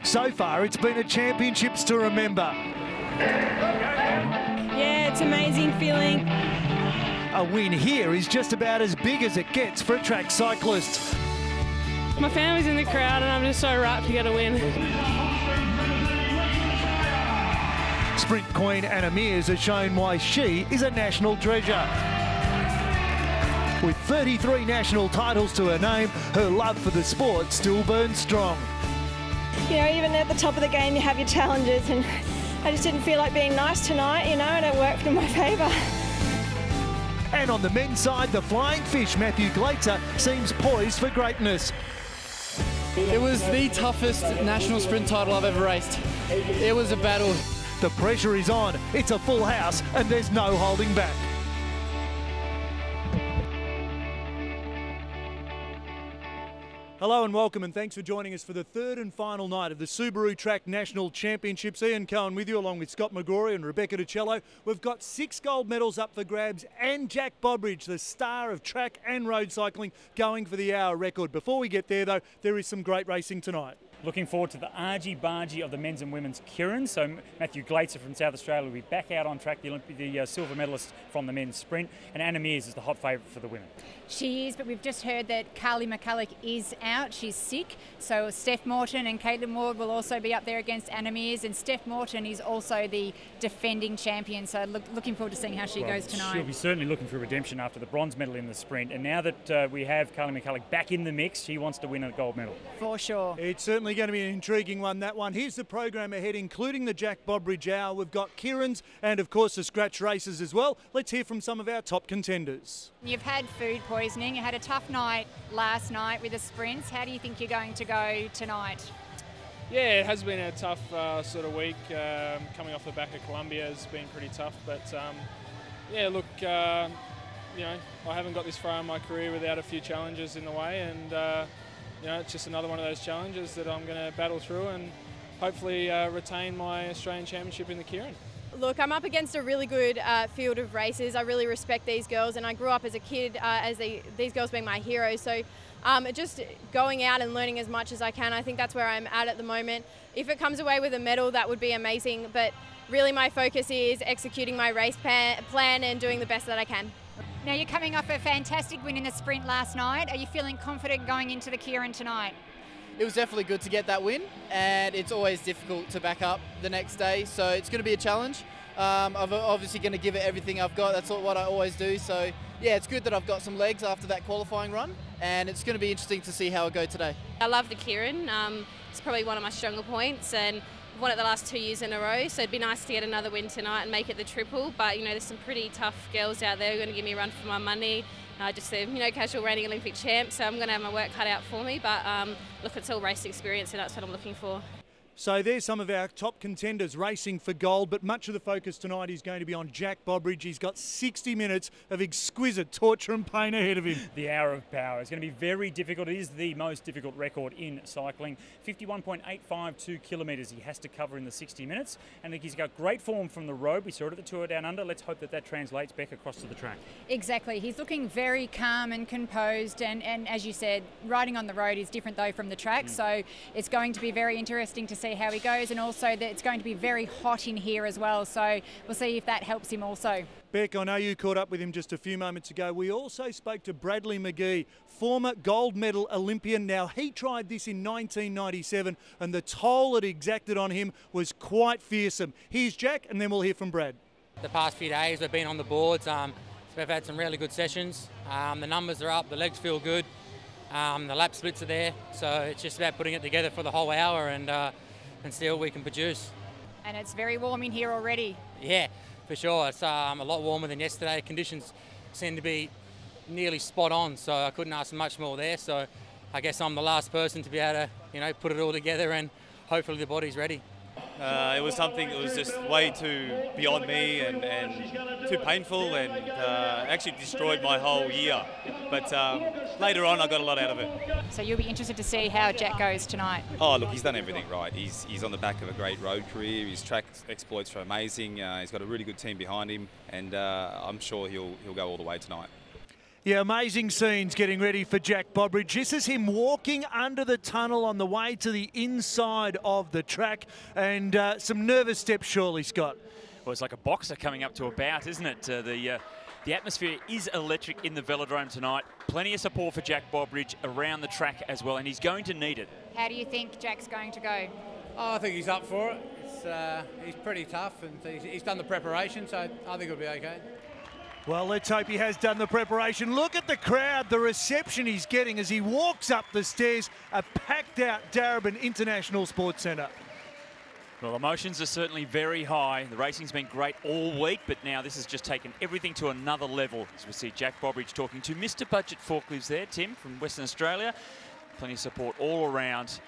So far, it's been a championships to remember. Yeah, it's an amazing feeling. A win here is just about as big as it gets for a track cyclist. My family's in the crowd and I'm just so rapt to get a win. Sprint queen Anna Mears has shown why she is a national treasure. With 33 national titles to her name, her love for the sport still burns strong. You know, even at the top of the game, you have your challenges, and I just didn't feel like being nice tonight, you know, and it worked in my favour. And on the men's side, the flying fish Matthew Glaetzer seems poised for greatness. It was the toughest national sprint title I've ever raced. It was a battle. The pressure is on, it's a full house, and there's no holding back. Hello and welcome, and thanks for joining us for the third and final night of the Subaru Track National Championships. Ian Cohen with you, along with Scott McGrory and Rebecca DiCello. We've got 6 gold medals up for grabs, and Jack Bobridge, the star of track and road cycling, going for the hour record. Before we get there, though, there is some great racing tonight. Looking forward to the argy-bargy of the men's and women's Kieran. So Matthew Glaetzer from South Australia will be back out on track, the silver medalist from the men's sprint. And Anna Mears is the hot favourite for the women. She is, but we've just heard that Carly McCulloch is out. She's sick. So Steph Morton and Caitlin Ward will also be up there against Anna Mears. And Steph Morton is also the defending champion. So looking forward to seeing how she goes tonight. She'll be certainly looking for redemption after the bronze medal in the sprint. And now that we have Carly McCulloch back in the mix, she wants to win a gold medal. For sure. It's certainly going to be an intriguing one, that one. Here's the program ahead, including the Jack Bobridge Hour. We've got Kieran's and, of course, the scratch races as well. Let's hear from some of our top contenders. You've had food poisoning. You had a tough night last night with the sprints. How do you think you're going to go tonight? Yeah, it has been a tough sort of week. Coming off the back of Colombia has been pretty tough. But, yeah, look, you know, I haven't got this far in my career without a few challenges in the way. And, you know, it's just another one of those challenges that I'm going to battle through and hopefully retain my Australian Championship in the Kieran. Look, I'm up against a really good field of racers. I really respect these girls, and I grew up as a kid as these girls being my heroes. So just going out and learning as much as I can, I think that's where I'm at the moment. If it comes away with a medal, that would be amazing. But really my focus is executing my race plan and doing the best that I can. Now you're coming off a fantastic win in the sprint last night. Are you feeling confident going into the Kieran tonight? It was definitely good to get that win, and it's always difficult to back up the next day, so it's going to be a challenge. I'm obviously going to give it everything I've got. That's what I always do. So yeah, it's good that I've got some legs after that qualifying run, and it's going to be interesting to see how it goes today. I love the Kieran. It's probably one of my stronger points, and I've won it the last 2 years in a row, so it'd be nice to get another win tonight and make it the triple. But you know, there's some pretty tough girls out there who are going to give me a run for my money. Just the casual reigning Olympic champ, so I'm going to have my work cut out for me. But look, it's all race experience, and that's what I'm looking for. So there's some of our top contenders racing for gold, but much of the focus tonight is going to be on Jack Bobridge. He's got 60 minutes of exquisite torture and pain ahead of him. The hour of power. It's going to be very difficult. It is the most difficult record in cycling. 51.852 kilometres he has to cover in the 60 minutes. And he's got great form from the road. We saw it at the Tour Down Under. Let's hope that translates back across to the track. Exactly. He's looking very calm and composed. And as you said, riding on the road is different, though, from the track. So it's going to be very interesting to see how he goes, and also that it's going to be very hot in here as well, so we'll see if that helps him also. Beck, I know you caught up with him just a few moments ago. We also spoke to Bradley McGee, former gold medal Olympian. Now, he tried this in 1997, and the toll it exacted on him was quite fearsome. Here's Jack, and then we'll hear from Brad. The past few days we've been on the boards. We've had some really good sessions. The numbers are up, the legs feel good, the lap splits are there, so it's just about putting it together for the whole hour and see what we can produce. And it's very warm in here already. Yeah, for sure. It's a lot warmer than yesterday. Conditions seem to be nearly spot on, so I couldn't ask much more there. So I guess I'm the last person to be able to, put it all together, and hopefully the body's ready. It was something that was just way too beyond me and too painful, and actually destroyed my whole year. But later on, I got a lot out of it. So you'll be interested to see how Jack goes tonight. Oh, look, he's done everything right. He's on the back of a great road career. His track exploits are amazing. He's got a really good team behind him, and I'm sure he'll go all the way tonight. Yeah, amazing scenes getting ready for Jack Bobridge. This is him walking under the tunnel on the way to the inside of the track, and some nervous steps surely, Scott. Well, it's like a boxer coming up to a bout, isn't it? The atmosphere is electric in the Velodrome tonight. Plenty of support for Jack Bobridge around the track as well, and he's going to need it. How do you think Jack's going to go? Oh, I think he's up for it. He's pretty tough, and he's done the preparation, so I think he'll be okay. Well, let's hope he has done the preparation. Look at the crowd, the reception he's getting as he walks up the stairs, a packed-out Darebin International Sports Centre. Well, emotions are certainly very high. The racing's been great all week, but now this has just taken everything to another level. As we see Jack Bobridge talking to Mr. Budget Forklifts there, Tim, from Western Australia. Plenty of support all around.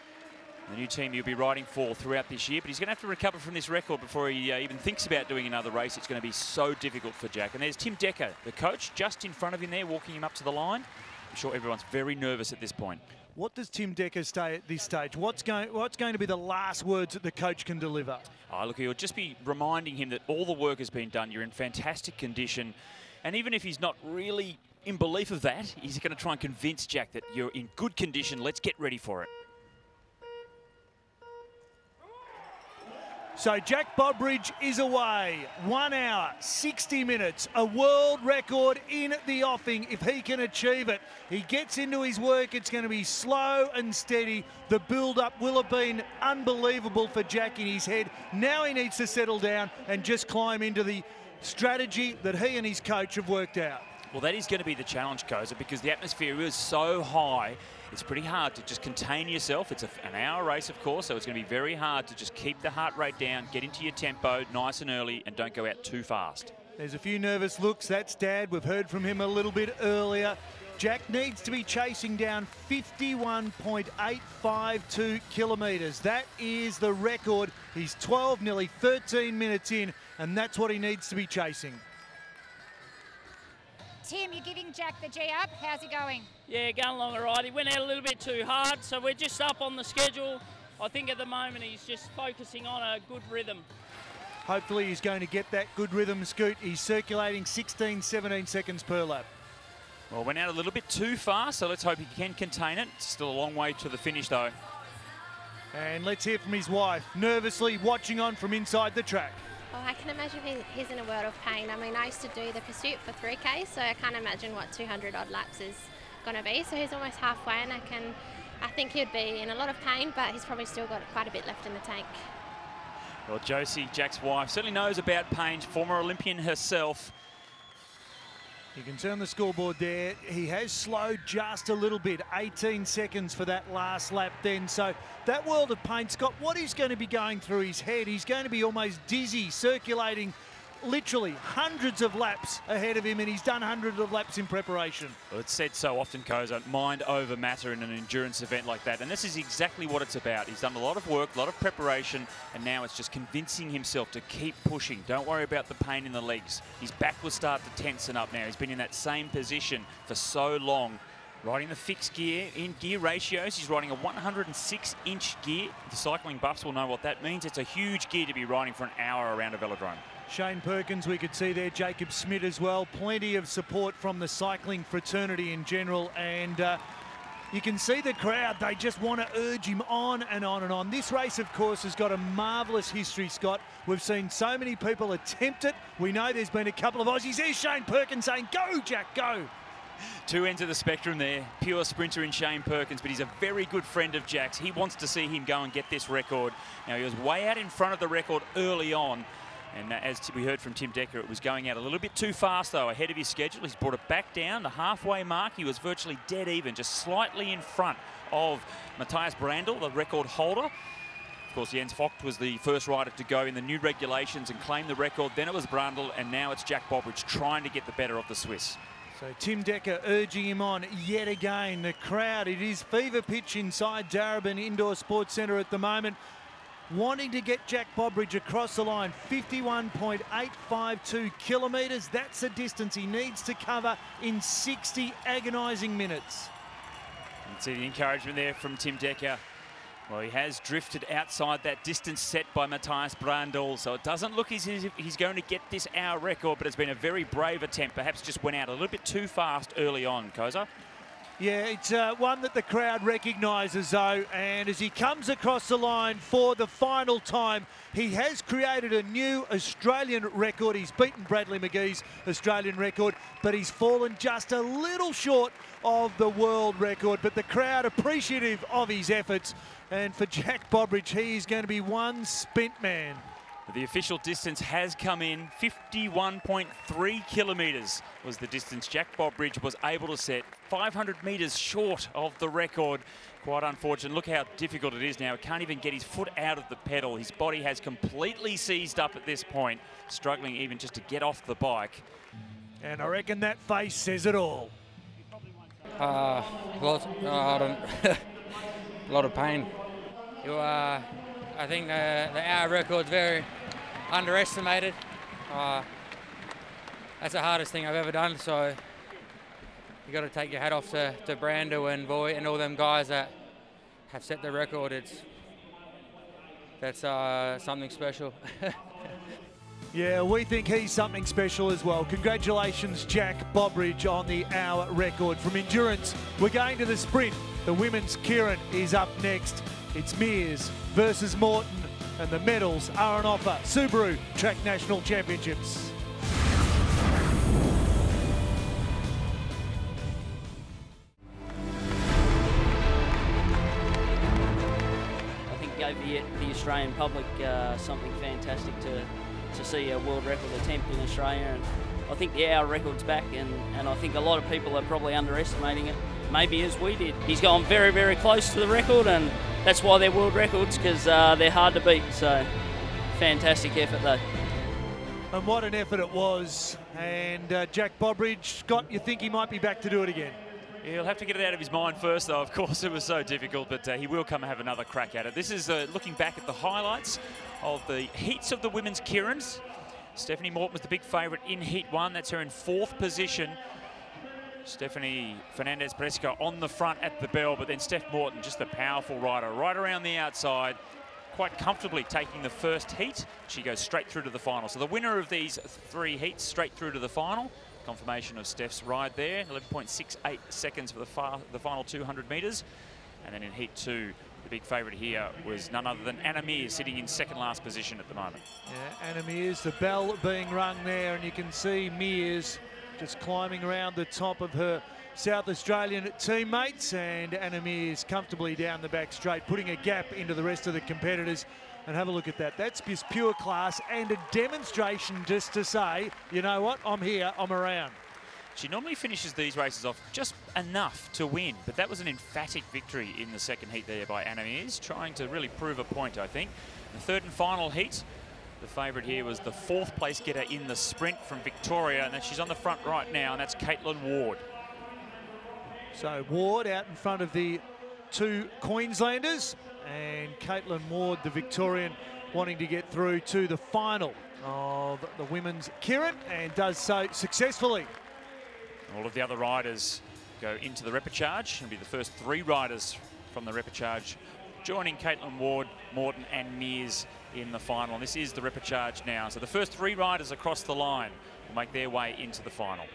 The new team he'll be riding for throughout this year, but he's going to have to recover from this record before he even thinks about doing another race. It's going to be so difficult for Jack. And there's Tim Decker, the coach, just in front of him there, walking him up to the line. I'm sure everyone's very nervous at this point. What does Tim Decker say at this stage? What's going to be the last words that the coach can deliver? Oh, look, he'll just be reminding him that all the work has been done. You're in fantastic condition. And even if he's not really in belief of that, he's going to try and convince Jack that you're in good condition. Let's get ready for it. So Jack Bobridge is away. 1 hour, 60 minutes, a world record in the offing if he can achieve it. He gets into his work, it's going to be slow and steady. The build-up will have been unbelievable for Jack in his head. Now he needs to settle down and just climb into the strategy that he and his coach have worked out. Well, that is going to be the challenge, Koza, because the atmosphere is so high. It's pretty hard to just contain yourself. It's an hour race, of course, so it's going to be very hard to just keep the heart rate down, get into your tempo nice and early, and don't go out too fast. There's a few nervous looks. That's Dad. We've heard from him a little bit earlier. Jack needs to be chasing down 51.852 kilometres. That is the record. He's 12, nearly 13 minutes in, and that's what he needs to be chasing. Tim, you're giving Jack the G up. How's he going? Yeah, going along all right. He went out a little bit too hard, so we're just up on the schedule. I think at the moment he's just focusing on a good rhythm. Hopefully he's going to get that good rhythm, Scoot. He's circulating 16, 17 seconds per lap. Well, went out a little bit too fast, so let's hope he can contain it. Still a long way to the finish, though. And let's hear from his wife, nervously watching on from inside the track. Well, I can imagine he's in a world of pain. I mean, I used to do the pursuit for 3K, so I can't imagine what 200 odd laps is going to be. So he's almost halfway, and I think he'd be in a lot of pain, but he's probably still got quite a bit left in the tank. Well, Josie, Jack's wife, certainly knows about pain, former Olympian herself. You can turn the scoreboard there. He has slowed just a little bit, 18 seconds for that last lap then. So that world of pain, Scott, what is going to be going through his head? He's going to be almost dizzy, circulating literally hundreds of laps ahead of him, and he's done hundreds of laps in preparation. Well, it's said so often, Koza, mind over matter in an endurance event like that. And this is exactly what it's about. He's done a lot of work, a lot of preparation, and now it's just convincing himself to keep pushing. Don't worry about the pain in the legs. His back will start to tensen up now. He's been in that same position for so long. Riding the fixed gear in gear ratios. He's riding a 106-inch gear. The cycling buffs will know what that means. It's a huge gear to be riding for an hour around a velodrome. Shane Perkins, we could see there, Jacob Smith as well. Plenty of support from the cycling fraternity in general, and you can see the crowd. They just want to urge him on and on and on. This race, of course, has got a marvellous history, Scott. We've seen so many people attempt it. We know there's been a couple of Aussies. There's Shane Perkins saying, "Go, Jack, go." Two ends of the spectrum there. Pure sprinter in Shane Perkins, but he's a very good friend of Jack's. He wants to see him go and get this record. Now, he was way out in front of the record early on. And as we heard from Tim Decker, it was going out a little bit too fast, though, ahead of his schedule. He's brought it back down. The halfway mark, he was virtually dead even, just slightly in front of Matthias Brandl, the record holder. Of course, Jens Vogt was the first rider to go in the new regulations and claim the record. Then it was Brandl, and now it's Jack Bobridge trying to get the better of the Swiss. So Tim Decker urging him on yet again. The crowd, it is fever pitch inside Darebin Indoor Sports Centre at the moment. Wanting to get Jack Bobridge across the line, 51.852 kilometres. That's the distance he needs to cover in 60 agonising minutes. You can see the encouragement there from Tim Decker. Well, he has drifted outside that distance set by Matthias Brandl, so it doesn't look as if he's going to get this hour record, but it's been a very brave attempt. Perhaps just went out a little bit too fast early on, Koza. Yeah, it's one that the crowd recognises, though, and as he comes across the line for the final time, he has created a new Australian record. He's beaten Bradley McGee's Australian record, but he's fallen just a little short of the world record. But the crowd appreciative of his efforts, and for Jack Bobridge, he's going to be one spent man. The official distance has come in. 51.3 kilometres was the distance Jack Bobridge was able to set. 500 metres short of the record. Quite unfortunate. Look how difficult it is now. He can't even get his foot out of the pedal. His body has completely seized up at this point, struggling even just to get off the bike. And I reckon that face says it all. A lot of pain. I think the hour record's very underestimated. That's the hardest thing I've ever done, so you got to take your hat off to Brando and Voigt and all them guys that have set the record. That's something special. Yeah, we think he's something special as well. Congratulations, Jack Bobridge, on the hour record. From endurance, we're going to the sprint. The women's Kieran is up next. It's Mears versus Morton, and the medals are on offer. Subaru Track National Championships. I think gave the Australian public something fantastic to see a world record attempt in Australia, and I think the hour record's back, and I think a lot of people are probably underestimating it, maybe as we did. He's gone very, very close to the record, and that's why they're world records, because they're hard to beat. So fantastic effort though. And what an effort it was. And Jack Bobridge, Scott, you think he might be back to do it again? Yeah, he'll have to get it out of his mind first, though. Of course, it was so difficult, but he will come and have another crack at it. This is looking back at the highlights of the heats of the women's Kierans. Stephanie Morton was the big favourite in Heat 1. That's her in 4th position. Stephanie Fernandez-Bresca on the front at the bell, but then Steph Morton, just a powerful rider, right around the outside, quite comfortably taking the first heat. She goes straight through to the final. So the winner of these 3 heats straight through to the final. Confirmation of Steph's ride there, 11.68 seconds for the final 200 metres. And then in Heat 2, the big favourite here was none other than Anna Mears, sitting in 2nd last position at the moment. Yeah, Anna Mears, the bell being rung there, and you can see Mears just climbing around the top of her South Australian teammates, and Anna Mears comfortably down the back straight, putting a gap into the rest of the competitors. And have a look at that. That's just pure class and a demonstration just to say, you know what, I'm here, I'm around. She normally finishes these races off just enough to win, but that was an emphatic victory in the 2nd heat there by Anna Mears, trying to really prove a point, I think. The 3rd and final heat, the favourite here was the 4th place getter in the sprint from Victoria, and she's on the front right now, and that's Caitlin Ward. So Ward out in front of the 2 Queenslanders, and Caitlin Ward, the Victorian, wanting to get through to the final of the women's Kieran, and does so successfully. All of the other riders go into the repechage. It'll be the first 3 riders from the repechage joining Caitlin Ward, Morton and Mears in the final. And this is the repechage now. So the first 3 riders across the line will make their way into the final.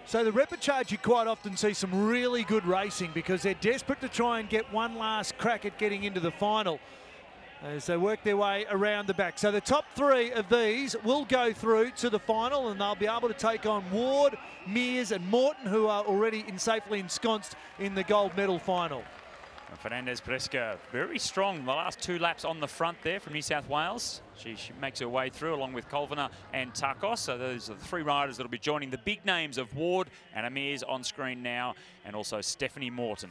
So the repechage, you quite often see some really good racing because they're desperate to try and get one last crack at getting into the final as they work their way around the back. So the top 3 of these will go through to the final, and they'll be able to take on Ward, Mears and Morton, who are already safely ensconced in the gold medal final. Fernandez-Bresca very strong the last 2 laps on the front there from New South Wales. She makes her way through along with Colviner and Takos. So those are the 3 riders that will be joining the big names of Ward and Mears on screen now, and also Stephanie Morton.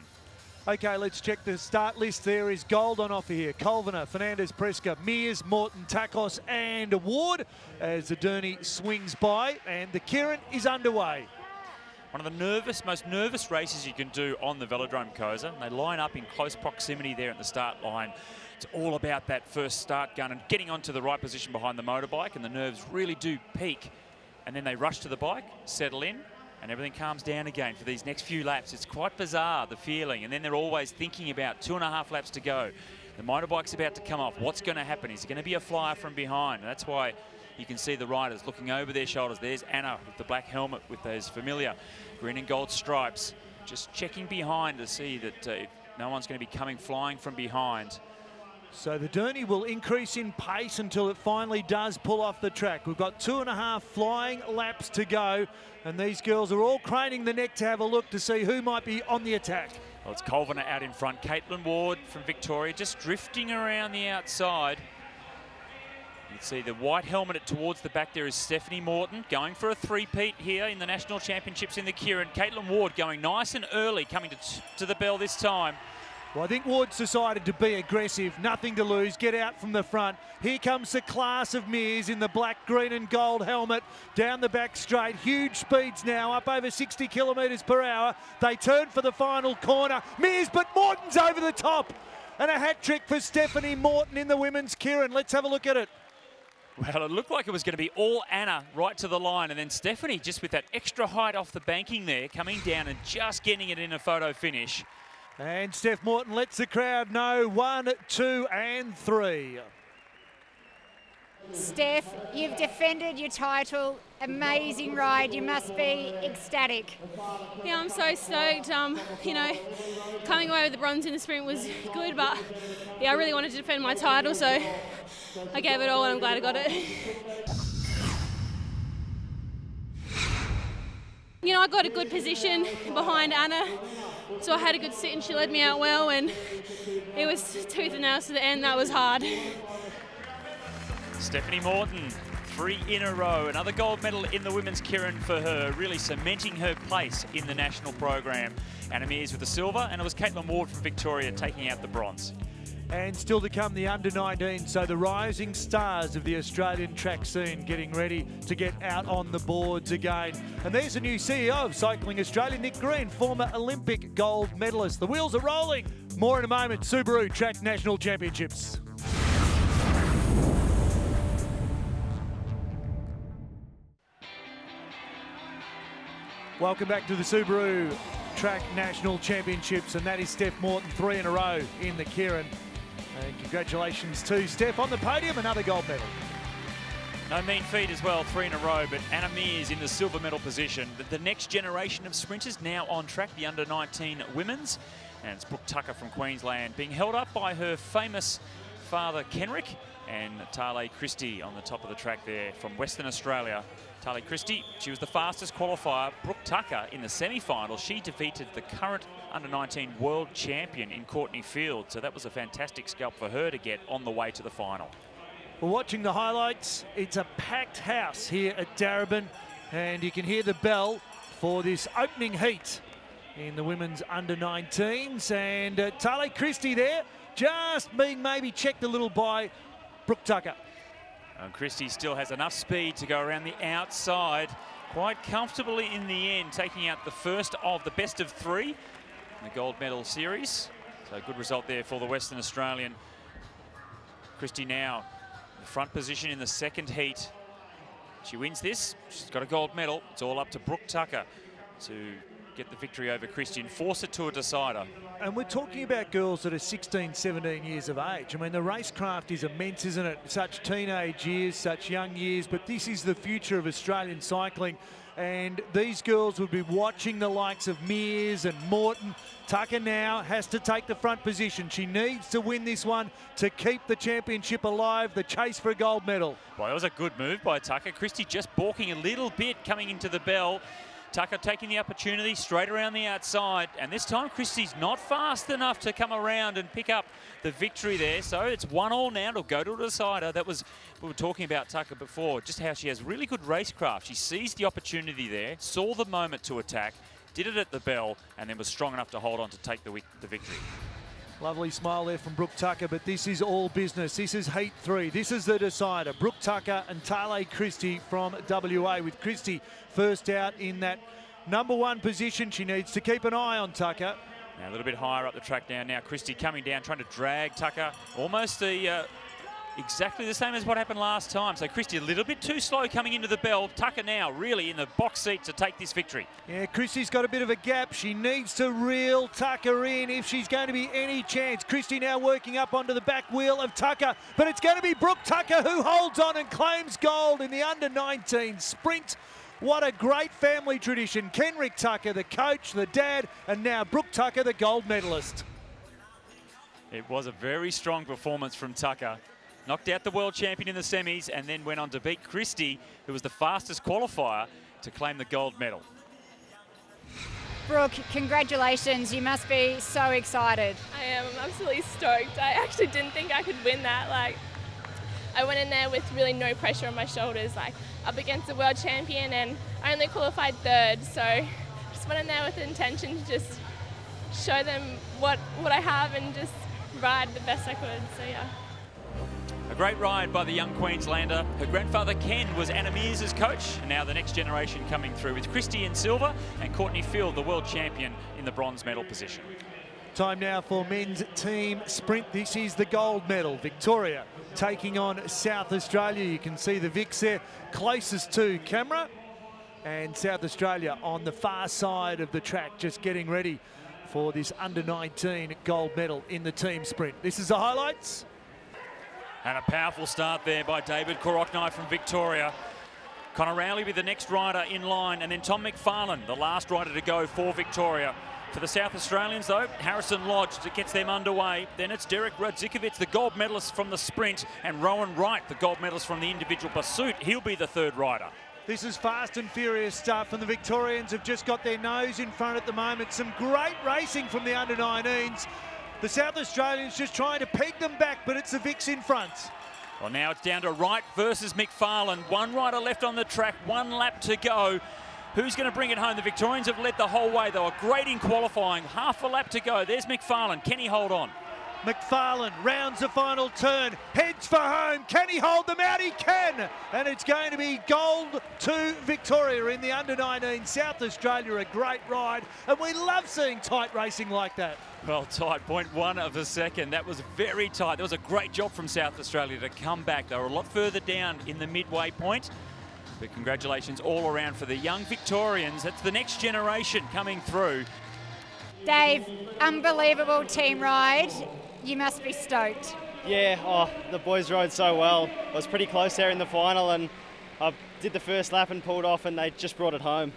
Okay, let's check the start list. There is gold on offer here. Colviner, Fernandez-Bresca, Mears, Morton, Takos and Ward as the Derny swings by, and the Kieran is underway. One of the most nervous races you can do on the velodrome, Koza. They line up in close proximity there at the start line. It's all about that first start gun and getting onto the right position behind the motorbike, and the nerves really do peak. And then they rush to the bike, settle in, and everything calms down again for these next few laps. It's quite bizarre, the feeling, and then they're always thinking about 2.5 laps to go. The motorbike's about to come off. What's going to happen? Is it going to be a flyer from behind? And that's why you can see the riders looking over their shoulders. There's Anna with the black helmet with those familiar green and gold stripes, just checking behind to see that no one's going to be coming flying from behind. So the Derny will increase in pace until it finally does pull off the track. We've got 2.5 flying laps to go, and these girls are all craning the neck to have a look to see who might be on the attack. Well, it's Colviner out in front. Caitlin Ward from Victoria just drifting around the outside. You can see the white helmet towards the back there is Stephanie Morton, going for a three-peat here in the National Championships in the Kieran. Caitlin Ward going nice and early, coming to the bell this time. Well, I think Ward's decided to be aggressive, nothing to lose, get out from the front. Here comes the class of Mears in the black, green and gold helmet. Down the back straight, huge speeds now, up over 60 kilometres per hour. They turn for the final corner. Mears, but Morton's over the top. And a hat trick for Stephanie Morton in the women's Kieran. Let's have a look at it. Well, it looked like it was going to be all Anna right to the line, and then Stephanie just with that extra height off the banking there, coming down and just getting it in a photo finish. And Steph Morton lets the crowd know 1, 2 and 3. Steph, you've defended your title. Amazing ride. You must be ecstatic. Yeah, I'm so stoked. You know, coming away with the bronze in the sprint was good, but yeah, I really wanted to defend my title, so I gave it all and I'm glad I got it. You know, I got a good position behind Anna, so I had a good sit and she led me out well, and it was tooth and nail to the end. That was hard. Stephanie Morton, 3 in a row. Another gold medal in the women's Kieran for her, really cementing her place in the national program. Anna Mears with the silver, and it was Caitlin Ward from Victoria taking out the bronze. And still to come, the under-19, so the rising stars of the Australian track scene getting ready to get out on the boards again. And there's a new CEO of Cycling Australia, Nick Green, former Olympic gold medalist. The wheels are rolling. More in a moment, Subaru Track National Championships. Welcome back to the Subaru Track National Championships, and that is Steph Morton, 3 in a row in the Kieran. And congratulations to Steph on the podium, another gold medal. No mean feat as well, 3 in a row, but Anna Mears in the silver medal position. The next generation of sprinters now on track, the under-19 women's. And it's Brooke Tucker from Queensland being held up by her famous father, Kenrick, and Tale Christie on the top of the track there from Western Australia. Tale Christie, she was the fastest qualifier. Brooke Tucker in the semi-final, she defeated the current under-19 world champion in Courtney Field. So that was a fantastic scalp for her to get on the way to the final. We're watching the highlights. It's a packed house here at Darebin, and you can hear the bell for this opening heat in the women's under-19s. And Tale Christie there, just being maybe checked a little by Brooke Tucker. And Christie still has enough speed to go around the outside quite comfortably in the end, taking out the first of the best of 3 in the gold medal series. So a good result there for the Western Australian. Christie now in the front position in the second heat. She wins this, she's got a gold medal. It's all up to Brooke Tucker to get the victory over Christie and force it to a decider. And we're talking about girls that are 16, 17 years of age. I mean, the racecraft is immense, isn't it? Such teenage years, such young years, but this is the future of Australian cycling. And these girls will be watching the likes of Mears and Morton. Tucker now has to take the front position. She needs to win this one to keep the championship alive, the chase for a gold medal. Well, that was a good move by Tucker. Christie just balking a little bit coming into the bell. Tucker taking the opportunity straight around the outside, and this time Christie's not fast enough to come around and pick up the victory there. So it's 1-1 now. It'll go to a decider. That was, we were talking about Tucker before, just how she has really good racecraft. She seized the opportunity there, saw the moment to attack, did it at the bell, and then was strong enough to hold on to take the victory. Lovely smile there from Brooke Tucker, but this is all business. This is heat 3. This is the decider. Brooke Tucker and Tale Christie from WA, with Christie first out in that #1 position. She needs to keep an eye on Tucker. Now a little bit higher up the track now. Now Christie coming down, trying to drag Tucker. Almost the Exactly the same as what happened last time. So Christie a little bit too slow coming into the bell. Tucker now really in the box seat to take this victory. Yeah, Christie's got a bit of a gap. She needs to reel Tucker in if she's going to be any chance. Christie now working up onto the back wheel of Tucker, but it's going to be Brooke Tucker who holds on and claims gold in the under-19 sprint. What a great family tradition. Kenrick Tucker, the coach, the dad, and now Brooke Tucker, the gold medalist. It was a very strong performance from Tucker. Knocked out the world champion in the semis and then went on to beat Christie, who was the fastest qualifier, to claim the gold medal. Brooke, congratulations. You must be so excited. I am. I'm absolutely stoked. I actually didn't think I could win that. Like, I went in there with really no pressure on my shoulders, like up against the world champion, and I only qualified third. So just went in there with the intention to just show them what I have and just ride the best I could. So yeah. A great ride by the young Queenslander. Her grandfather Ken was Anna Mears' coach, and now the next generation coming through with Christie in silver and Courtney Field, the world champion, in the bronze medal position. Time now for men's team sprint. This is the gold medal. Victoria taking on South Australia. You can see the Vics there closest to camera, and South Australia on the far side of the track just getting ready for this under-19 gold medal in the team sprint. This is the highlights. And a powerful start there by David Koroknai from Victoria. Connor Rowley be the next rider in line, and then Tom McFarlane, the last rider to go for Victoria. For the South Australians, though, Harrison Lodge that gets them underway. Then it's Derek Radzikovic, the gold medalist from the sprint, and Rowan Wright, the gold medalist from the individual pursuit. He'll be the third rider. This is fast and furious stuff, and the Victorians have just got their nose in front at the moment. Some great racing from the under-19s. The South Australians just trying to peg them back, but it's the Vics in front. Well, now it's down to Wright versus McFarlane. One rider left on the track, 1 lap to go. Who's going to bring it home? The Victorians have led the whole way. They were great in qualifying. Half a lap to go. There's McFarlane. Can he hold on? McFarlane rounds the final turn, heads for home. Can he hold them out? He can! And it's going to be gold to Victoria in the under-19. South Australia, a great ride, and we love seeing tight racing like that. Well, tight, 0.1 of a second. That was very tight. That was a great job from South Australia to come back. They were a lot further down in the midway point. But congratulations all around for the young Victorians. That's the next generation coming through. Dave, unbelievable team ride. You must be stoked. Yeah, the boys rode so well. I was pretty close there in the final, and I did the first lap and pulled off, and they just brought it home.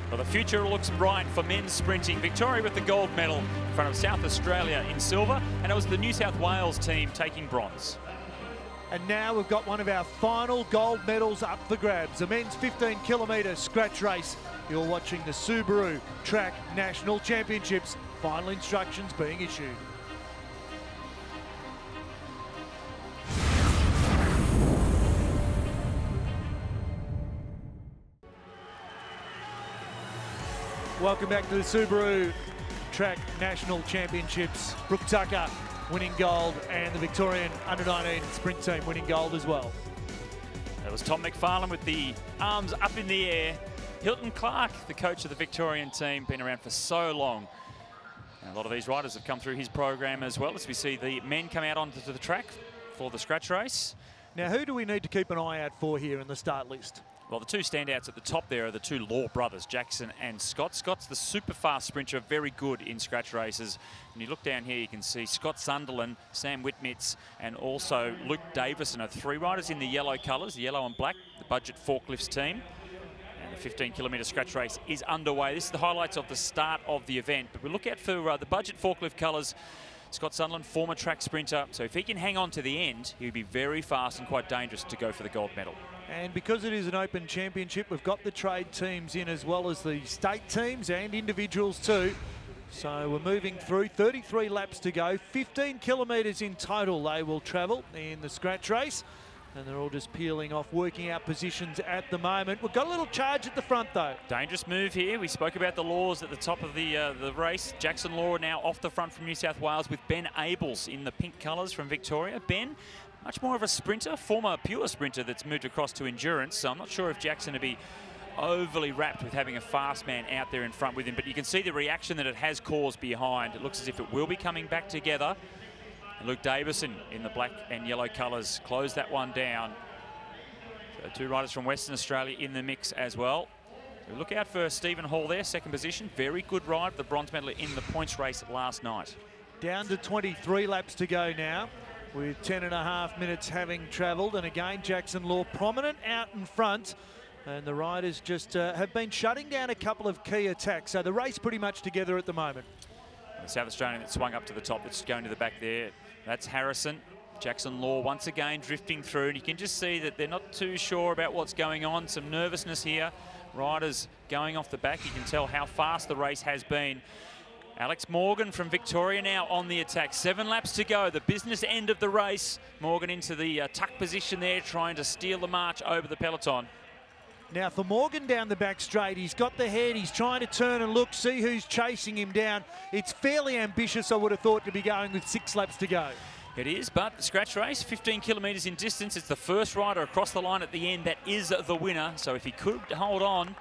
Well, the future looks bright for men's sprinting. Victoria with the gold medal in front of South Australia in silver, and it was the New South Wales team taking bronze. And now we've got one of our final gold medals up for grabs. The men's 15-kilometre scratch race. You're watching the Subaru Track National Championships. Final instructions being issued. Welcome back to the Subaru Track National Championships. Brooke Tucker winning gold, and the Victorian under-19 sprint team winning gold as well. That was Tom McFarlane with the arms up in the air. Hilton Clark, the coach of the Victorian team, been around for so long. And a lot of these riders have come through his program as well, as we see the men come out onto the track for the scratch race. Now, who do we need to keep an eye out for here in the start list? Well, the two standouts at the top there are the two Law brothers, Jackson and Scott. Scott's the super fast sprinter, very good in scratch races. And you look down here, you can see Scott Sunderland, Sam Whitmitz, and also Luke Davison are 3 riders in the yellow colours, the yellow and black, the budget forklifts team. And the 15-kilometre scratch race is underway. This is the highlights of the start of the event. But we look out for the budget forklift colours. Scott Sunderland, former track sprinter, so if he can hang on to the end, he'll be very fast and quite dangerous to go for the gold medal. And because it is an open championship, we've got the trade teams in as well as the state teams and individuals too. So we're moving through, 33 laps to go, 15 kilometres in total they will travel in the scratch race. And they're all just peeling off, working out positions at the moment. We've got a little charge at the front, though. Dangerous move here. We spoke about the Laws at the top of the race. Jackson Law now off the front from New South Wales with Ben Abels in the pink colours from Victoria. Ben, much more of a sprinter, former pure sprinter that's moved across to endurance. So I'm not sure if Jackson would be overly wrapped with having a fast man out there in front with him. But you can see the reaction that it has caused behind. It looks as if it will be coming back together. Luke Davison in the black and yellow colours closed that one down. So 2 riders from Western Australia in the mix as well. So look out for Stephen Hall there, second position. Very good ride, the bronze medal in the points race last night. Down to 23 laps to go now, with 10.5 minutes having travelled. And again, Jackson Law prominent out in front. And the riders just have been shutting down a couple of key attacks. So the race pretty much together at the moment. The South Australian that swung up to the top, that's going to the back there. That's Harrison. Jackson Law once again drifting through. And you can just see that they're not too sure about what's going on. Some nervousness here. Riders going off the back. You can tell how fast the race has been. Alex Morgan from Victoria now on the attack. 7 laps to go, the business end of the race. Morgan into the tuck position there, trying to steal the march over the peloton. Now for Morgan down the back straight, he's got the head, he's trying to turn and look, see who's chasing him down. It's fairly ambitious, I would have thought, to be going with 6 laps to go. It is, but the scratch race, 15 kilometres in distance. It's the first rider across the line at the end that is the winner. So if he could hold on,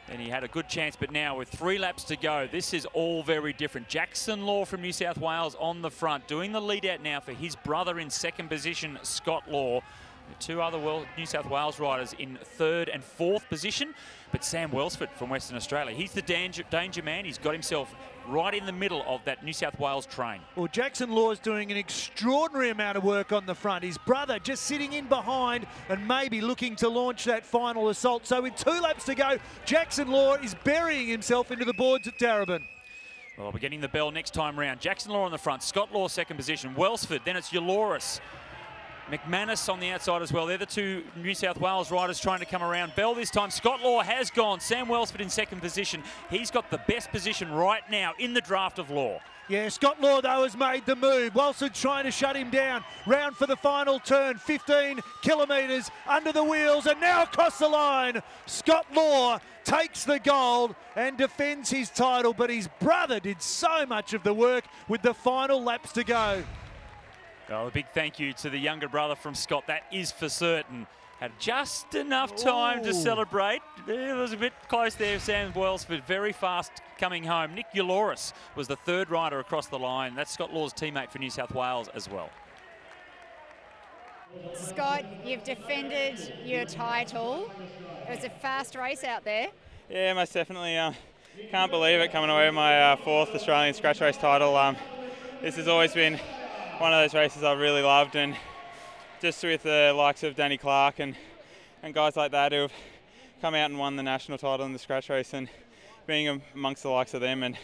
then he had a good chance. But now with 3 laps to go, this is all very different. Jackson Law from New South Wales on the front, doing the lead out now for his brother in second position, Scott Law. The 2 other New South Wales riders in 3rd and 4th position. But Sam Welsford from Western Australia, he's the danger man. He's got himself right in the middle of that New South Wales train. Well, Jackson Law is doing an extraordinary amount of work on the front. His brother just sitting in behind and maybe looking to launch that final assault. So with 2 laps to go, Jackson Law is burying himself into the boards at Darebin. Well, we're getting the bell next time round. Jackson Law on the front, Scott Law second position, Welsford, then it's Euloris. McManus on the outside as well. They're the 2 New South Wales riders trying to come around. Bell this time. Scott Law has gone. Sam Welsford in second position. He's got the best position right now in the draft of Law. Yeah, Scott Law, though, has made the move. Welsford trying to shut him down. Round for the final turn. 15 kilometres under the wheels and now across the line. Scott Law takes the gold and defends his title, but his brother did so much of the work with the final laps to go. Well, a big thank you to the younger brother from Scott. That is for certain. Had just enough time to celebrate. It was a bit close there, Sam Welsford. Very fast coming home. Nick Euloris was the 3rd rider across the line. That's Scott Law's teammate for New South Wales as well. Scott, you've defended your title. It was a fast race out there. Yeah, most definitely. Can't believe it, coming away with my 4th Australian scratch race title. This has always been one of those races I've really loved, and just with the likes of Danny Clark and guys like that who have come out and won the national title in the scratch race, and being amongst the likes of them, and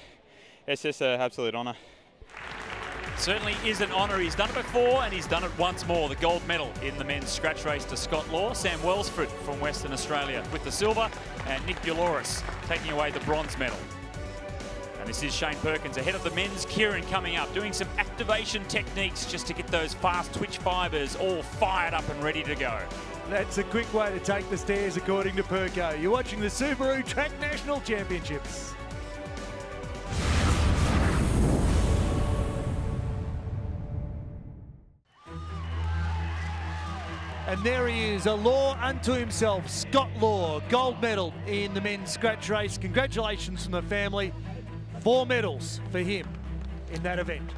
it's just an absolute honour. Certainly is an honour. He's done it before and he's done it once more. The gold medal in the men's scratch race to Scott Law. Sam Welsford from Western Australia with the silver, and Nick Euloris taking away the bronze medal. And this is Shane Perkins ahead of the men's. Kieran coming up, doing some activation techniques just to get those fast twitch fibres all fired up and ready to go. That's a quick way to take the stairs, according to Perko. You're watching the Subaru Track National Championships. And there he is, a law unto himself, Scott Law, gold medal in the men's scratch race. Congratulations from the family. 4 medals for him in that event.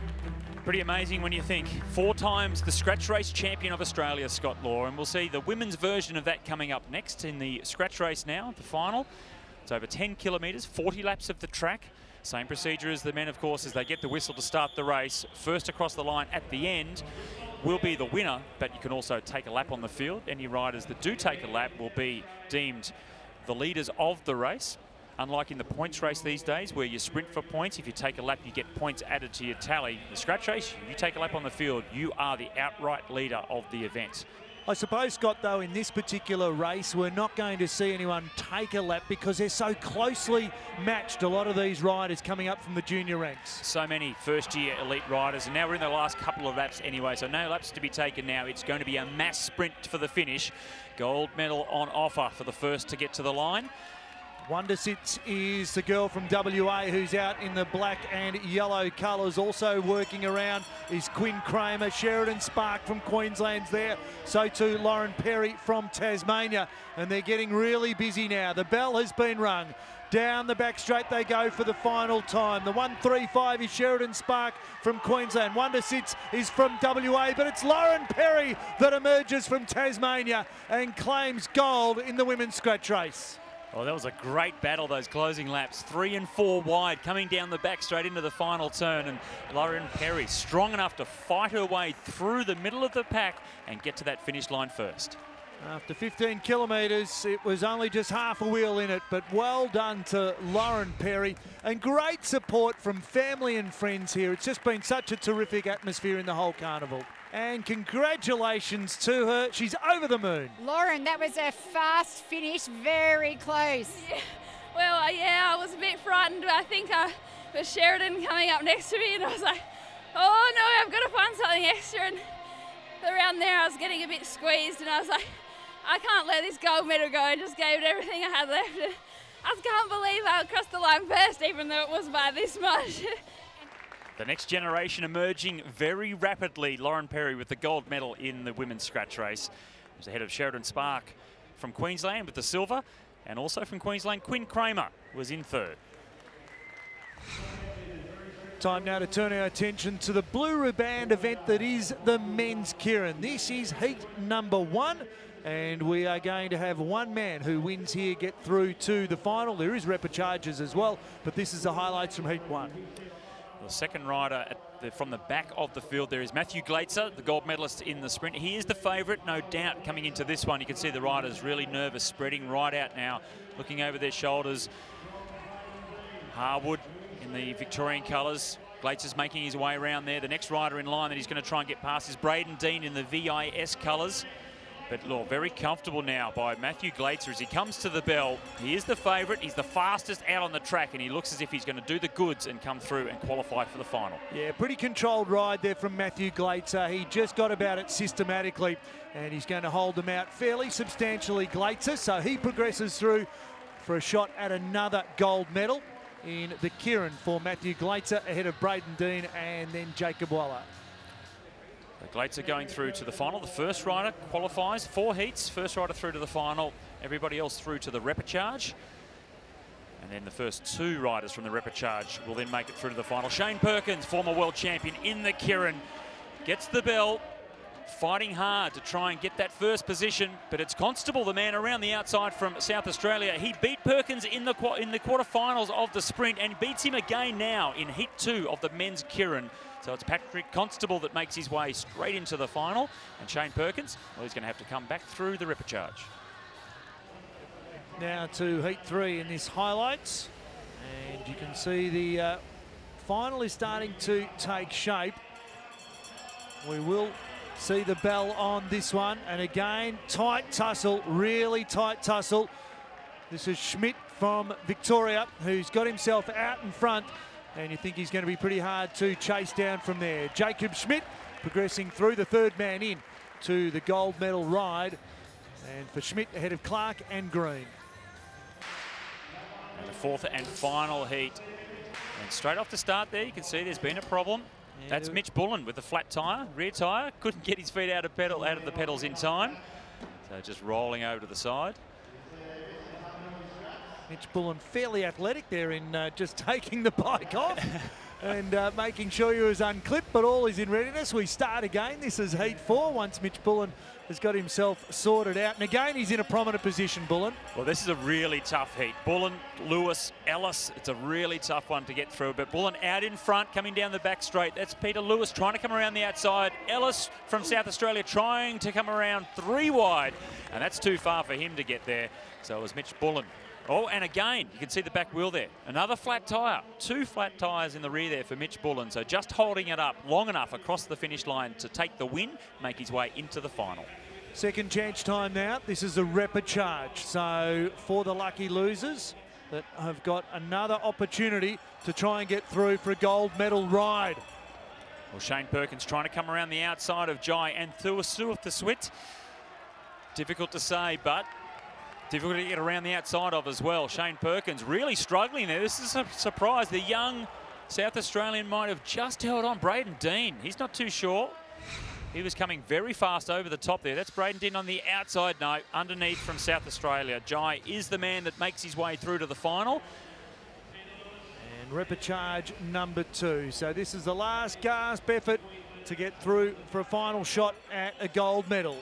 Pretty amazing when you think 4 times the scratch race champion of Australia, Scott Law, and we'll see the women's version of that coming up next in the scratch race now, the final. It's over 10 kilometres, 40 laps of the track. Same procedure as the men, of course, as they get the whistle to start the race. First across the line at the end will be the winner, but you can also take a lap on the field. Any riders that do take a lap will be deemed the leaders of the race. Unlike in the points race these days, where you sprint for points, if you take a lap, you get points added to your tally. The scratch race, if you take a lap on the field, you are the outright leader of the event. I suppose, Scott, though, in this particular race, we're not going to see anyone take a lap because they're so closely matched, a lot of these riders coming up from the junior ranks. So many first-year elite riders, and now we're in the last couple of laps anyway, so no laps to be taken now. It's going to be a mass sprint for the finish. Gold medal on offer for the first to get to the line. Wondersits is the girl from WA who's out in the black and yellow colours. Also working around is Quinn Kramer. Sheridan Spark from Queensland's there. So too Lauren Perry from Tasmania. And they're getting really busy now. The bell has been rung. Down the back straight they go for the final time. The 1:35 is Sheridan Spark from Queensland. Wondersits is from WA, but it's Lauren Perry that emerges from Tasmania and claims gold in the women's scratch race. Oh, that was a great battle, those closing laps. 3 and 4 wide, coming down the back straight into the final turn. And Lauren Perry, strong enough to fight her way through the middle of the pack and get to that finish line first. After 15 kilometres, it was only just half a wheel in it, but well done to Lauren Perry. And great support from family and friends here. It's just been such a terrific atmosphere in the whole carnival. And congratulations to her. She's over the moon. Lauren, that was a fast finish, very close. Yeah. Well, yeah, I was a bit frightened, but I think with Sheridan coming up next to me, and I was like, oh no, I've got to find something extra. And around there, I was getting a bit squeezed, and I was like, I can't let this gold medal go. I just gave it everything I had left. And I just can't believe I crossed the line first, even though it was by this much. The next generation emerging very rapidly. Lauren Perry with the gold medal in the women's scratch race. Who's ahead of Sheridan Spark from Queensland with the silver. And also from Queensland, Quinn Kramer was in third. Time now to turn our attention to the Blue Riband event that is the men's Keirin. This is heat number 1. And we are going to have one man who wins here get through to the final. There is repechage as well, but this is the highlights from heat 1. The second rider from the back of the field there is Matthew Glaetzer, the gold medalist in the sprint. He is the favourite, no doubt, coming into this one. You can see the riders really nervous, spreading right out now, looking over their shoulders. Harwood in the Victorian colours. Glaetzer's making his way around there. The next rider in line that he's going to try and get past is Braden Dean in the VIS colours. But look, very comfortable now by Matthew Glaetzer as he comes to the bell. He is the favourite. He's the fastest out on the track, and he looks as if he's going to do the goods and come through and qualify for the final. Yeah, pretty controlled ride there from Matthew Glaetzer. He just got about it systematically, and he's going to hold them out fairly substantially, Glaetzer. So he progresses through for a shot at another gold medal in the Keirin for Matthew Glaetzer, ahead of Braden Dean and then Jacob Waller. Glaetzer going through to the final. The first rider qualifies 4 heats. First rider through to the final. Everybody else through to the repechage. And then the first 2 riders from the repechage will then make it through to the final. Shane Perkins, former world champion in the Keirin, gets the bell, fighting hard to try and get that first position. But it's Constable, the man around the outside from South Australia. He beat Perkins in the quarterfinals of the sprint and beats him again now in heat 2 of the men's Keirin. So it's Patrick Constable that makes his way straight into the final. And Shane Perkins, well, he's going to have to come back through the repechage. Now to heat 3 in this highlights. And you can see the final is starting to take shape. We will see the bell on this one. And again, tight tussle, really tight tussle. This is Schmidt from Victoria, who's got himself out in front. And you think he's going to be pretty hard to chase down from there. Jacob Schmidt progressing through, the third man in to the gold medal ride. And for Schmidt ahead of Clark and Green. And the fourth and final heat. And straight off the start there, you can see there's been a problem. Yeah, that's Mitch Bullen with the flat tyre, rear tyre. Couldn't get his feet out of the pedals in time. So just rolling over to the side. Mitch Bullen fairly athletic there in just taking the bike off and making sure he was unclipped, but all is in readiness. We start again. This is heat 4 once Mitch Bullen has got himself sorted out. And again, he's in a prominent position, Bullen. Well, this is a really tough heat. Bullen, Lewis, Ellis, it's a really tough one to get through. But Bullen out in front, coming down the back straight. That's Peter Lewis trying to come around the outside. Ellis from South Australia trying to come around 3 wide. And that's too far for him to get there. So it was Mitch Bullen. Oh, and again, you can see the back wheel there. Another flat tyre. 2 flat tyres in the rear there for Mitch Bullen. So just holding it up long enough across the finish line to take the win, make his way into the final. Second chance time now. This is a repechage. So for the lucky losers that have got another opportunity to try and get through for a gold medal ride. Well, Shane Perkins trying to come around the outside of Jai and Thuasuth. Difficult to say, but Difficult to get around the outside of as well. Shane Perkins really struggling there. This is a surprise. The young South Australian might have just held on. Braden Dean, he's not too sure. He was coming very fast over the top there. That's Braden Dean on the outside. No, underneath from South Australia. Jai is the man that makes his way through to the final. And repechage number 2. So this is the last gasp effort to get through for a final shot at a gold medal.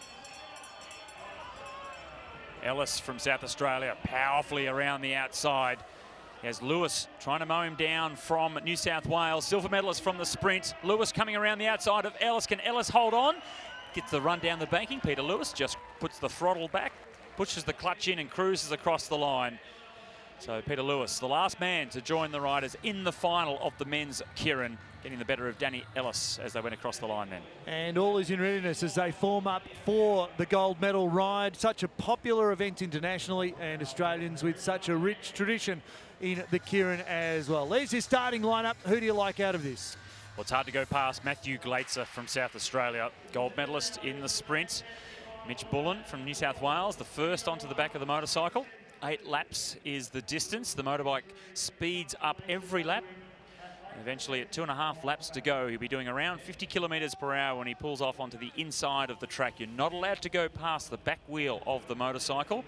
Ellis from South Australia powerfully around the outside. As Lewis trying to mow him down from New South Wales. Silver medalist from the sprint. Lewis coming around the outside of Ellis. Can Ellis hold on? Gets the run down the banking. Peter Lewis just puts the throttle back, pushes the clutch in and cruises across the line. So Peter Lewis, the last man to join the riders in the final of the men's Keirin, getting the better of Danny Ellis as they went across the line then. And all is in readiness as they form up for the gold medal ride. Such a popular event internationally, and Australians with such a rich tradition in the Keirin as well. There's your starting lineup. Who do you like out of this? Well, it's hard to go past Matthew Glaetzer from South Australia, gold medalist in the sprint. Mitch Bullen from New South Wales, the first onto the back of the motorcycle. 8 laps is the distance. The motorbike speeds up every lap. Eventually at 2.5 laps to go, he'll be doing around 50 kilometres per hour when he pulls off onto the inside of the track. You're not allowed to go past the back wheel of the motorcycle.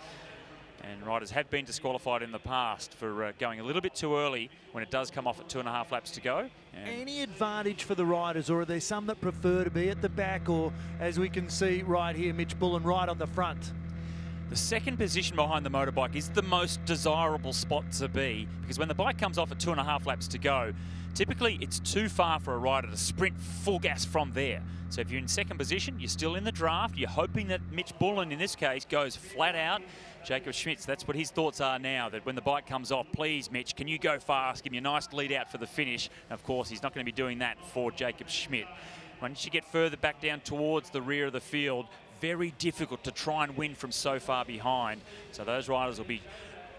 And riders have been disqualified in the past for going a little bit too early when it does come off at 2.5 laps to go. And any advantage for the riders, or are there some that prefer to be at the back, or as we can see right here, Mitch Bullen right on the front? The second position behind the motorbike is the most desirable spot to be, because when the bike comes off at 2.5 laps to go, typically it's too far for a rider to sprint full gas from there. So if you're in second position, you're still in the draft. You're hoping that Mitch Bullen, in this case, goes flat out. Jacob Schmitz, that's what his thoughts are now, that when the bike comes off, please, Mitch, can you go fast? Give me a nice lead out for the finish. And of course, he's not going to be doing that for Jacob Schmidt. Once you get further back down towards the rear of the field, very difficult to try and win from so far behind. So those riders will be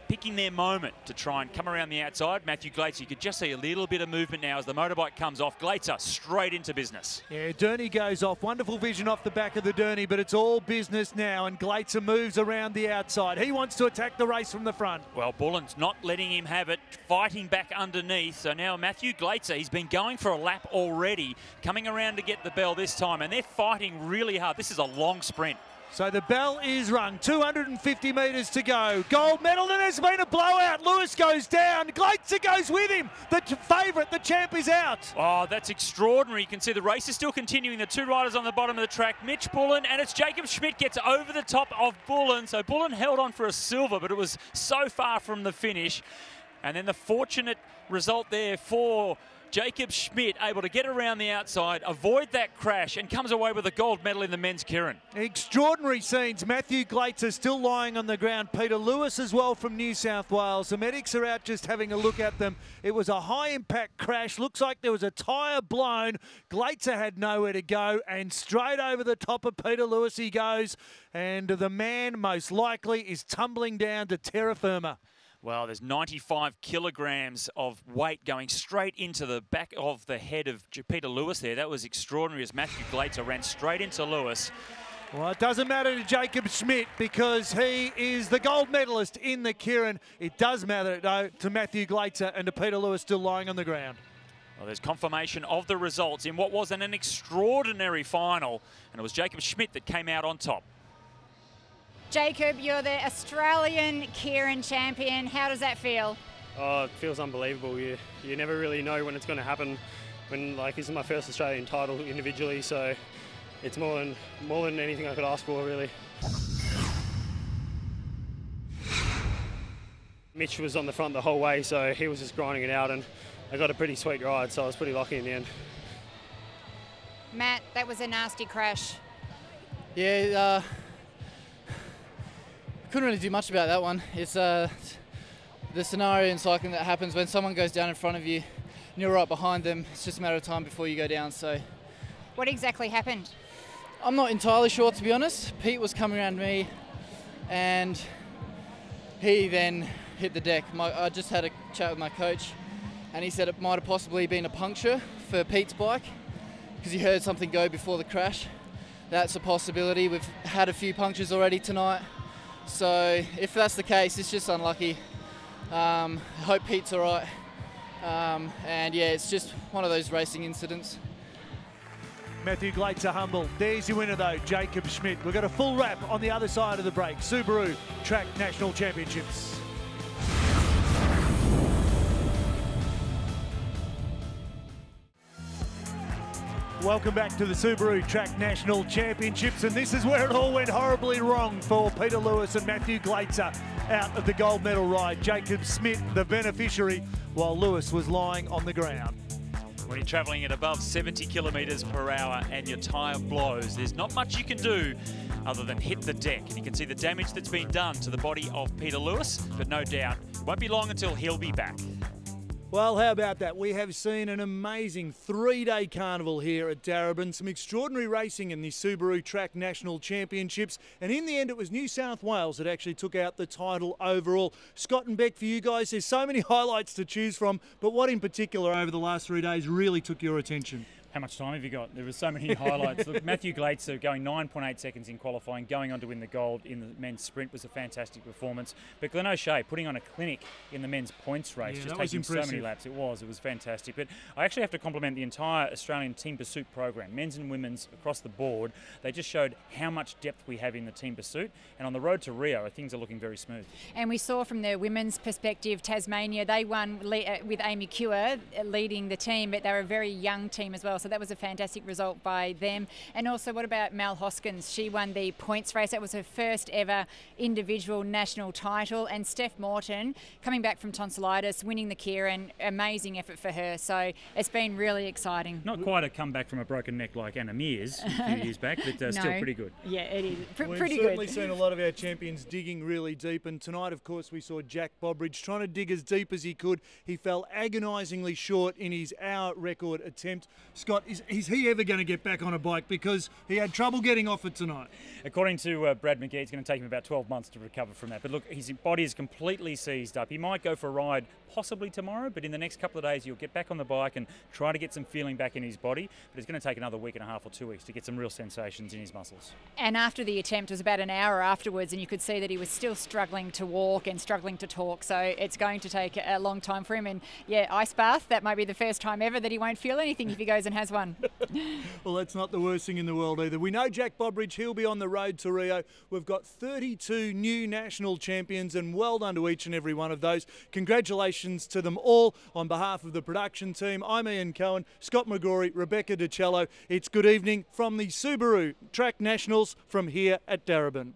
picking their moment to try and come around the outside. Matthew Glaetzer, you could just see a little bit of movement now as the motorbike comes off. Glaetzer straight into business. Yeah, Durney goes off. Wonderful vision off the back of the Durney, but it's all business now, and Glaetzer moves around the outside. He wants to attack the race from the front. Well, Bullen's not letting him have it, fighting back underneath. So now Matthew Glaetzer, he's been going for a lap already, coming around to get the bell this time, and they're fighting really hard. This is a long sprint. So the bell is rung, 250 metres to go. Gold medal, and there's been a blowout. Lewis goes down, Glaetzer goes with him. The favourite, the champ, is out. Oh, that's extraordinary. You can see the race is still continuing. The two riders on the bottom of the track, Mitch Bullen, and it's Jacob Schmidt gets over the top of Bullen. So Bullen held on for a silver, but it was so far from the finish. And then the fortunate result there for Jacob Schmidt, able to get around the outside, avoid that crash, and comes away with a gold medal in the men's Keirin. Extraordinary scenes. Matthew Glaetzer still lying on the ground. Peter Lewis as well from New South Wales. The medics are out just having a look at them. It was a high-impact crash. Looks like there was a tyre blown. Glaetzer had nowhere to go, and straight over the top of Peter Lewis he goes. And the man most likely is tumbling down to terra firma. Well, there's 95 kilograms of weight going straight into the back of the head of Peter Lewis there. That was extraordinary as Matthew Glaetzer ran straight into Lewis. Well, it doesn't matter to Jacob Schmidt because he is the gold medalist in the Keirin. It does matter, though, to Matthew Glaetzer and to Peter Lewis still lying on the ground. Well, there's confirmation of the results in what was an extraordinary final, and it was Jacob Schmidt that came out on top. Jacob, you're the Australian Keirin champion. How does that feel? Oh, it feels unbelievable. You never really know when it's going to happen. When this is my first Australian title individually, so it's more than anything I could ask for, really. Mitch was on the front the whole way, so he was just grinding it out, and I got a pretty sweet ride, so I was pretty lucky in the end. Matt, that was a nasty crash. Yeah, couldn't really do much about that one. It's the scenario in cycling that happens when someone goes down in front of you and you're right behind them. It's just a matter of time before you go down. So, what exactly happened? I'm not entirely sure, to be honest. Pete was coming around me and he then hit the deck. I just had a chat with my coach and he said it might have possibly been a puncture for Pete's bike because he heard something go before the crash. That's a possibility. We've had a few punctures already tonight. So if that's the case, it's just unlucky. I hope Pete's all right. And yeah, it's just one of those racing incidents. Matthew Glaitzer humble. There's your winner though, Jacob Schmidt. We've got a full wrap on the other side of the break. Subaru Track National Championships. Welcome back to the Subaru Track National Championships, and this is where it all went horribly wrong for Peter Lewis and Matthew Glaitzer out of the gold medal ride. Jacob Schmidt, the beneficiary, while Lewis was lying on the ground. When you're travelling at above 70 kilometres per hour and your tyre blows, there's not much you can do other than hit the deck. And you can see the damage that's been done to the body of Peter Lewis, but no doubt it won't be long until he'll be back. Well, how about that? We have seen an amazing three-day carnival here at Darebin. Some extraordinary racing in the Subaru Track National Championships. And in the end, it was New South Wales that actually took out the title overall. Scott and Beck, for you guys, there's so many highlights to choose from. But what in particular over the last 3 days really took your attention? How much time have you got? There were so many highlights. Look, Matthew Glaitzer going 9.8 seconds in qualifying, going on to win the gold in the men's sprint was a fantastic performance. But Glenn O'Shea putting on a clinic in the men's points race, just taking so many laps. It was fantastic. But I actually have to compliment the entire Australian team pursuit program, men's and women's across the board. They just showed how much depth we have in the team pursuit. And on the road to Rio, things are looking very smooth. And we saw from the women's perspective, Tasmania, they won with Amy Cure leading the team, but they were a very young team as well. So that was a fantastic result by them. And also, what about Mal Hoskins? She won the points race. That was her first ever individual national title. And Steph Morton, coming back from tonsillitis, winning the Kieran, amazing effort for her. So it's been really exciting. Not quite a comeback from a broken neck like Anna Mears a few years back, but no. Still pretty good. Yeah, it is. Pretty good. We've certainly seen a lot of our champions digging really deep. And tonight, of course, we saw Jack Bobridge trying to dig as deep as he could. He fell agonisingly short in his hour record attempt. Scott, is he ever going to get back on a bike, because he had trouble getting off it tonight? According to Brad McGee, it's going to take him about 12 months to recover from that. But look, his body is completely seized up. He might go for a ride possibly tomorrow, but in the next couple of days he'll get back on the bike and try to get some feeling back in his body. But it's going to take another week and a half or 2 weeks to get some real sensations in his muscles. And after the attempt, it was about an hour afterwards, and you could see that he was still struggling to walk and struggling to talk. So it's going to take a long time for him. And yeah, ice bath, that might be the first time ever that he won't feel anything if he goes and has one. Well, that's not the worst thing in the world either. We know Jack Bobridge, he'll be on the road to Rio. We've got 32 new national champions, and well done to each and every one of those. Congratulations to them all. On behalf of the production team, I'm Ian Cohen, Scott McGrory, Rebecca DiCello. It's good evening from the Subaru Track Nationals from here at Darebin.